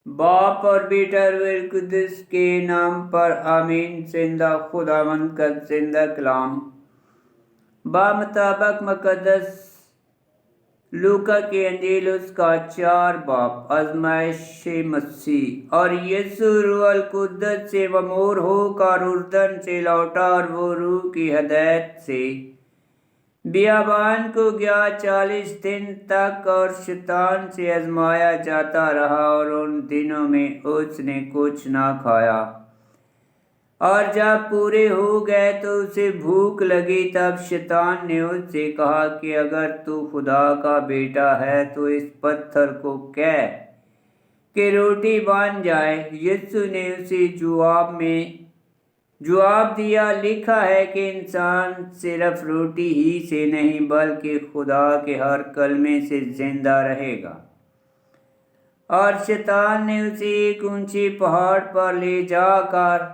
बाप और बेटा रूह कुद्दुस के नाम पर आमीन। जिंदा खुदावंद का जिंदा कलाम बामताबक मुकद्दस लूका की अंजील उसका 4 बाप आजमाइश मसीह। और यीशु रूह कुद्दुस से ममूर होकर उर्दन से लौटा और वो रूह की हदायत से बियाबान को गया 40 दिन तक और शैतान से आजमाया जाता रहा और उन दिनों में उसने कुछ ना खाया। और जब पूरे हो गए तो उसे भूख लगी। तब शैतान ने उससे कहा कि अगर तू खुदा का बेटा है तो इस पत्थर को कह कि रोटी बन जाए। यीशु ने उसे जवाब दिया, लिखा है कि इंसान सिर्फ रोटी ही से नहीं बल्कि खुदा के हर कलमे से जिंदा रहेगा। और शैतान ने उसे एक ऊंचे पहाड़ पर ले जाकर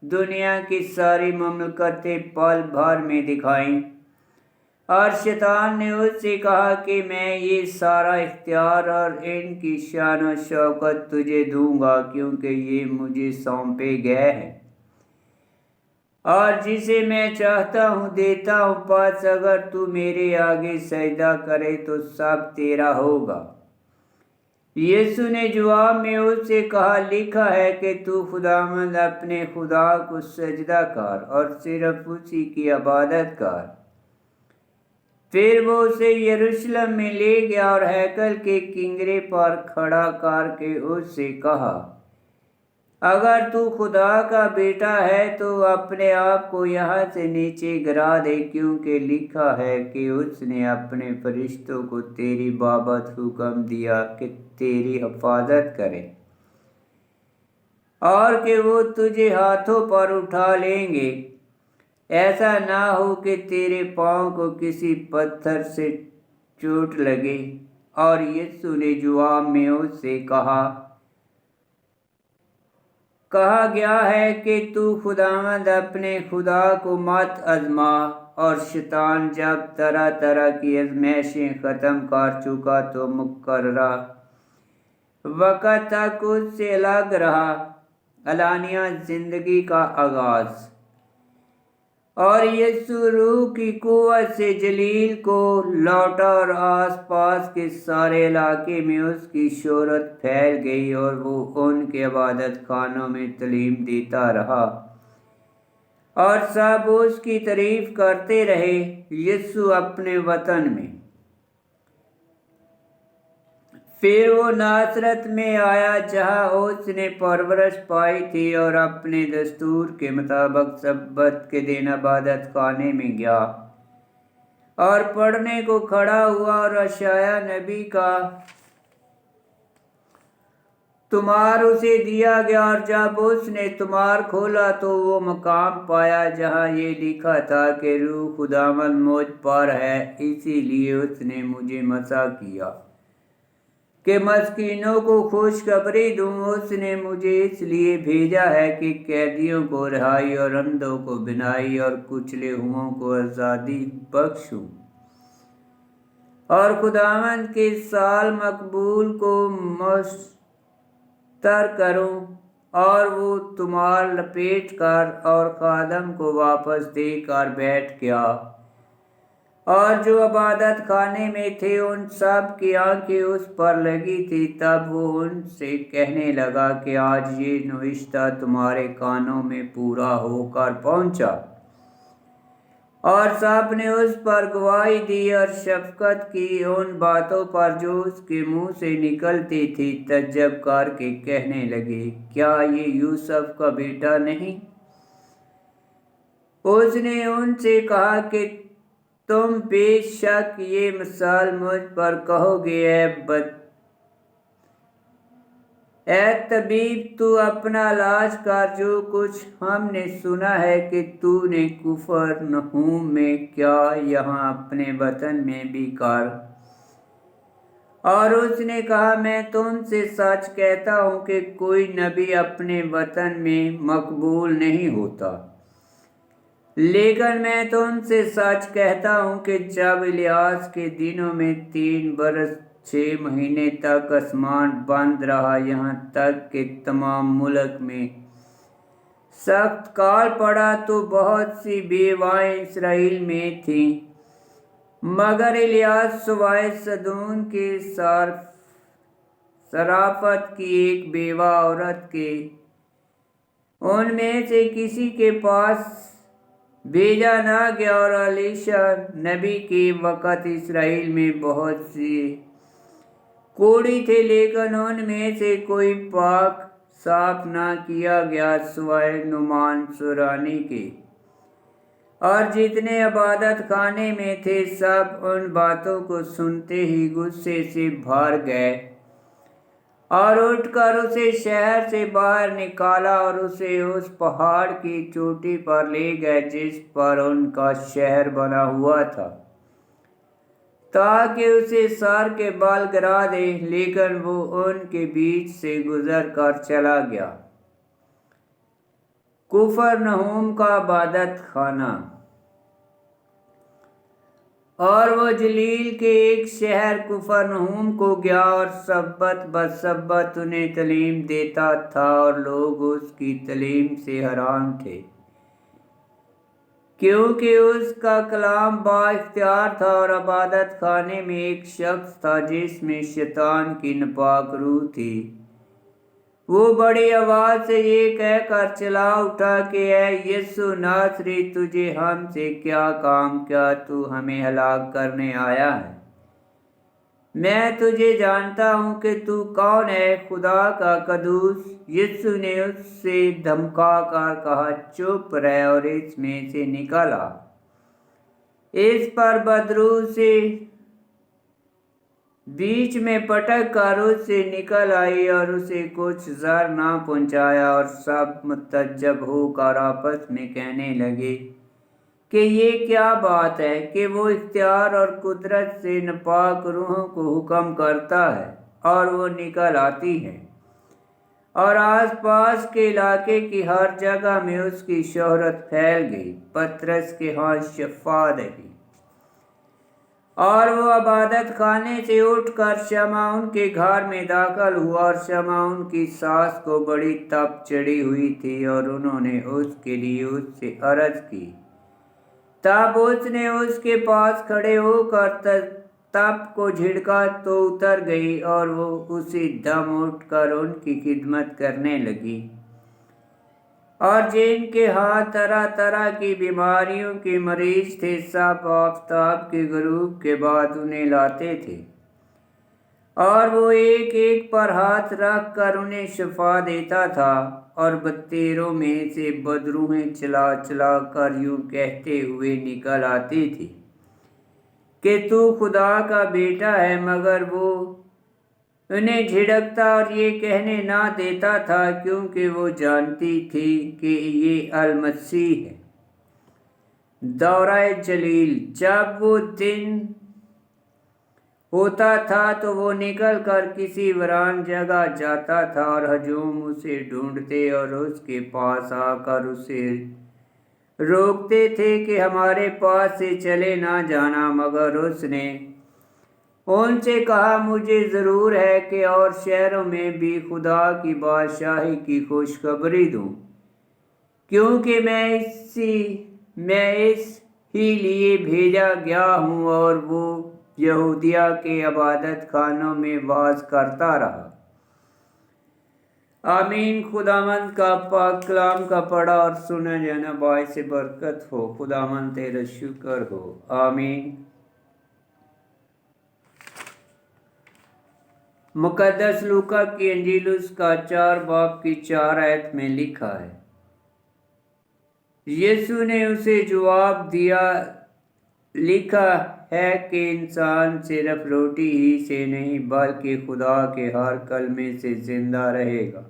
दुनिया की सारी ममलकतें पल भर में दिखाईं। और शैतान ने उससे कहा कि मैं ये सारा इख्तियार और इनकी शान और शौकत तुझे दूंगा, क्योंकि ये मुझे सौंपे गए हैं और जिसे मैं चाहता हूँ देता हूँ। बस अगर तू मेरे आगे सजदा करे तो सब तेरा होगा। यीशु ने जवाब में उससे कहा, लिखा है कि तू खुदावंद अपने खुदा को सजदा कर और सिर्फ उसी की इबादत कर। फिर वो उसे यरूशलेम में ले गया और हैकल के किंगरे पर खड़ा करके उससे कहा, अगर तू खुदा का बेटा है तो अपने आप को यहाँ से नीचे गिरा दे, क्योंकि लिखा है कि उसने अपने फरिश्तों को तेरी बाबत हुक्म दिया कि तेरी हिफाजत करें और कि वो तुझे हाथों पर उठा लेंगे, ऐसा ना हो कि तेरे पाँव को किसी पत्थर से चोट लगे। और यीशु ने जवाब में उससे कहा गया है कि तू खुदावंद अपने खुदा को मत आजमा। और शैतान जब तरह तरह की आजमाइशें ख़त्म कर चुका तो मुकर्ररा वक़्त तक उससे अलग रहा। अलानिया ज़िंदगी का आगाज़। और यीशु रूह की कुव्वत से जलील को लौटा और आस पास के सारे इलाके में उसकी शोहरत फैल गई और वो उनके इबादत खानों में तालीम देता रहा और सब उसकी तारीफ करते रहे। यीशु अपने वतन में। फिर वो नासरत में आया जहाँ उसने परवरिश पाई थी और अपने दस्तूर के मुताबिक सब्बत के दिन इबादत खाने में गया और पढ़ने को खड़ा हुआ। और यशायाह नबी का तुमार उसे दिया गया और जब उसने तुमार खोला तो वो मकाम पाया जहाँ ये लिखा था कि रूह खुदावंद मुझ पर है, इसीलिए उसने मुझे मसा किया कि मस्कीनों को खुशखबरी दूँ। उसने मुझे इसलिए भेजा है कि कैदियों को रिहाई और अंधों को बिनाई और कुचले हुओं को आज़ादी बख्शूँ और खुदावंद के साल मकबूल को मुस्तर करूँ। और वो तुमार लपेट कर और खादम को वापस देकर बैठ गया। और जो इबादत खाने में थे उन सब की आंखें उस पर लगी थी। तब वो उनसे कहने लगा कि आज ये नुविश्ता तुम्हारे कानों में पूरा होकर पहुंचा। और सब ने उस पर गवाही दी और शफकत की उन बातों पर जो उसके मुंह से निकलती थी। तज्जब करके कहने लगे, क्या ये यूसुफ का बेटा नहीं? उसने उनसे कहा कि तुम बेशक ये मिसाल मुझ पर कहोगे, ऐ तबीब तू अपना इलाज कर। जो कुछ हमने सुना है कि तूने कुफरनहूम में क्या, यहाँ अपने वतन में भी कर। और उसने कहा, मैं तुमसे सच कहता हूँ कि कोई नबी अपने वतन में मकबूल नहीं होता। लेकिन मैं तुमसे सच कहता हूँ कि जब इलियास के दिनों में 3 बरस 6 महीने तक आसमान बंद रहा, यहाँ तक कि तमाम मुल्क में सख्त काल पड़ा तो बहुत सी बेवाएं इसराइल में थीं, मगर इलियास सिवाय सदून के सराफत की एक बेवा औरत के उनमें से किसी के पास भेजा ना गया। और एलीशा नबी के वक़्त इसराइल में बहुत सी कोढ़ी थे, लेकिन उनमें से कोई पाक साफ ना किया गया सिवाय नुमान सुरानी के। और जितने इबादत खाने में थे सब उन बातों को सुनते ही गुस्से से भर गए और उठकर उसे शहर से बाहर निकाला और उसे उस पहाड़ की चोटी पर ले गए जिस पर उनका शहर बना हुआ था, ताकि उसे सर के बाल गिरा दे, लेकिन वो उनके बीच से गुजर कर चला गया। कुफरनहूम का इबादत खाना। और वो जलील के एक शहर कुफरनहूम को गया और सब्बत बसब्बत उन्हें तलीम देता था, और लोग उसकी तलीम से हैरान थे, क्योंकि उसका कलाम बाइख्तियार था। और इबादत खाने में एक शख्स था जिसमें शैतान की नापाक रूह थी। वो बड़ी आवाज से ये कहकर चला उठा कि ऐ यीशु नासरी, तुझे हमसे क्या काम, क्या तू हमें हलाक करने आया है? मैं तुझे जानता हूँ कि तू कौन है, खुदा का कदूस। यीशु ने उससे धमका कर कहा, चुप रह और इसमें से निकल आ। इस पर बदरू से बीच में पटक कर उससे निकल आई और उसे कुछ जर ना पहुंचाया। और सब मुतज्जब होकर आपस में कहने लगे कि ये क्या बात है कि वो इख्तियार और कुदरत से नापाक रूहों को हुक्म करता है और वो निकल आती है। और आसपास के इलाके की हर जगह में उसकी शोहरत फैल गई। पतरस के हाथ शफा रही और वो इबादत खाने से उठकर शमाउन के घर में दाखिल हुआ। और शमाउन की सास को बड़ी तप चढ़ी हुई थी और उन्होंने उसके लिए उससे अर्ज की। तब उसने उसके पास खड़े होकर तप को झिड़का तो उतर गई और वो उसी दम उठकर उनकी खिदमत करने लगी। और जिनके हाथ तरह तरह की बीमारियों के मरीज थे सब आफताब के गुरूब के बाद उन्हें लाते थे, और वो एक एक पर हाथ रख कर उन्हें शफा देता था। और बत्तीरों में से बदरूहें चला चला कर यूं कहते हुए निकल आती थी कि तू खुदा का बेटा है, मगर वो उन्हें झिड़कता और ये कहने ना देता था क्योंकि वो जानती थी कि ये अल-मसीह है। दौराए जलील। जब वो दिन होता था तो वो निकल कर किसी वीरान जगह जाता था और हजूम उसे ढूंढते और उसके पास आकर उसे रोकते थे कि हमारे पास से चले ना जाना, मगर उसने उनसे कहा, मुझे ज़रूर है कि और शहरों में भी खुदा की बादशाही की खुशखबरी दूँ, क्योंकि मैं इस ही लिए भेजा गया हूँ। और वो यहूदिया के इबादत खानों में वाज करता रहा। आमीन। खुदावंद का पाक कलाम का पढ़ा और सुना जाना बाइस से बरकत हो। खुदावंद तेरा शुक्र हो। आमीन। मुकद्दस लूका की इंजील उसका 4 बाब की 4 आयत में लिखा है, यीशु ने उसे जवाब दिया, लिखा है कि इंसान सिर्फ रोटी ही से नहीं बल्कि खुदा के हर कलमे से जिंदा रहेगा।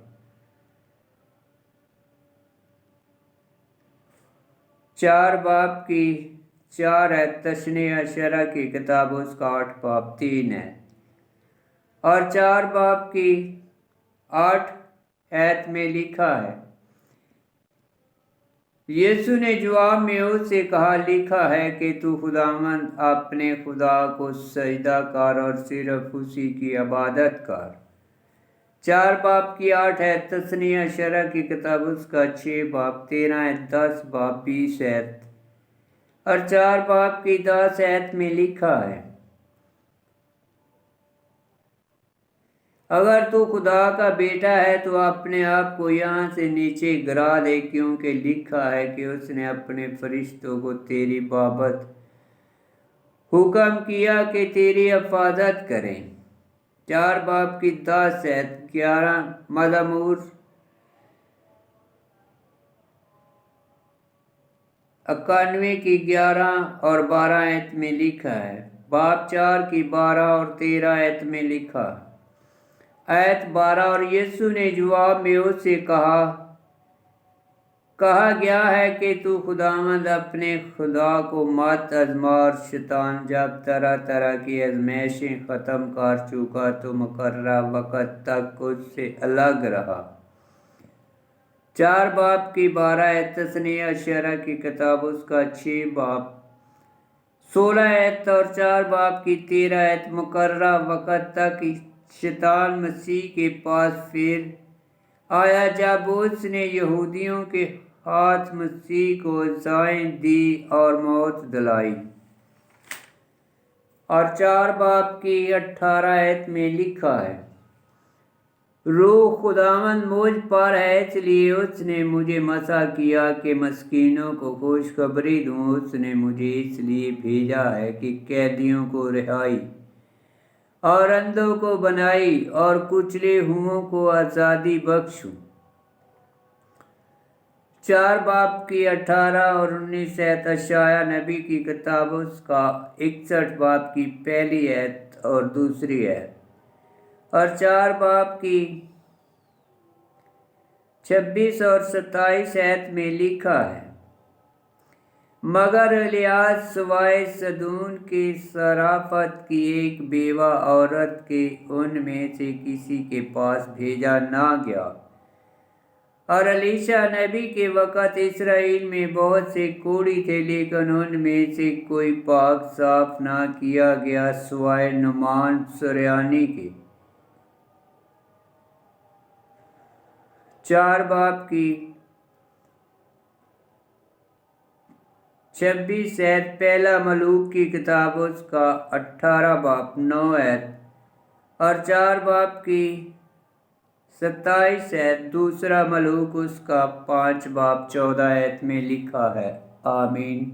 4 बाब की 4 आयत तशनीह अशरा की किताब उसका 8 बाब 3 है। और 4 बाब की 8 आयत में लिखा है, یسوع نے جواب میں اس سے کہا، لکھا ہے کہ تو خداوند اپنے خدا کو سجدہ کر اور صرف اسی کی عبادت کر۔ 4 باب کی 8 ہے، تثنیہ شرح کی کتاب اس کا 6 باب 13 ہے، 10 باب 20 ہے اور 4 باب کی 10 آیت میں لکھا ہے، اگر تو خدا کا بیٹا ہے تو اپنے آپ کو یہاں سے نیچے گرا دے، کیونکہ لکھا ہے کہ اس نے اپنے فرشتوں کو تیری بابت حکم کیا کہ تیری حفاظت کریں۔ 4 باب کی 10 آیت 11 مزمور 91 کی 11 اور 12 آیت میں لکھا ہے، باب 4 کی 12 اور 13 آیت میں لکھا ہے۔ آیت 12، اور یسوع نے جواب میں اس سے کہا گیا ہے کہ تو خداوند اپنے خدا کو مت آزما، اور شیطان جب طرح طرح کی آزمائشیں ختم کر چکا تو مقررہ وقت تک اس سے الگ رہا۔ 4 باب کی 12 آیت، تثنیہ شرح کی کتاب اس کا 6 باب 16 آیت اور 4 باب کی 13 آیت، مقررہ وقت تک شیطان مسیح کے پاس پھر آیا جب اس نے یہودیوں کے ہاتھ مسیح کو سزائیں دی اور موت دلائی۔ اور 4 باب کی 18 آیت میں لکھا ہے، روح خداوند مجھ پر ہے، اس لیے اس نے مجھے مسح کیا کہ مسکینوں کو خوشخبری دوں، اس نے مجھے اس لیے بھیجا ہے کہ قیدیوں کو رہائی اور اندھوں کو بنائی اور کچلے ہوئوں کو آزادی بخشوں۔ 4 باب کی 18 اور 19 آیت، اشعیاء نبی کی کتاب اس کا 61 باب کی پہلی آیت اور دوسری آیت اور 4 باب کی 26 اور 27 آیت میں لکھا ہے، مگر الیاس سوائے صدون کی صرافت کی ایک بیوہ عورت کے ان میں سے کسی کے پاس بھیجا نہ گیا۔ اور الیشا نبی کے وقت اسرائیل میں بہت سے کوڑی تھے، لیکن ان میں سے کوئی پاک صاف نہ کیا گیا سوائے نعمان سریانی کے۔ 4 باب کی 26 آیت، پہلا ملوک کی کتاب اس کا 18 باب 9 آیت اور 4 باب کی 27 آیت، دوسرا ملوک اس کا 5 باب 14 آیت میں لکھا ہے۔ آمین۔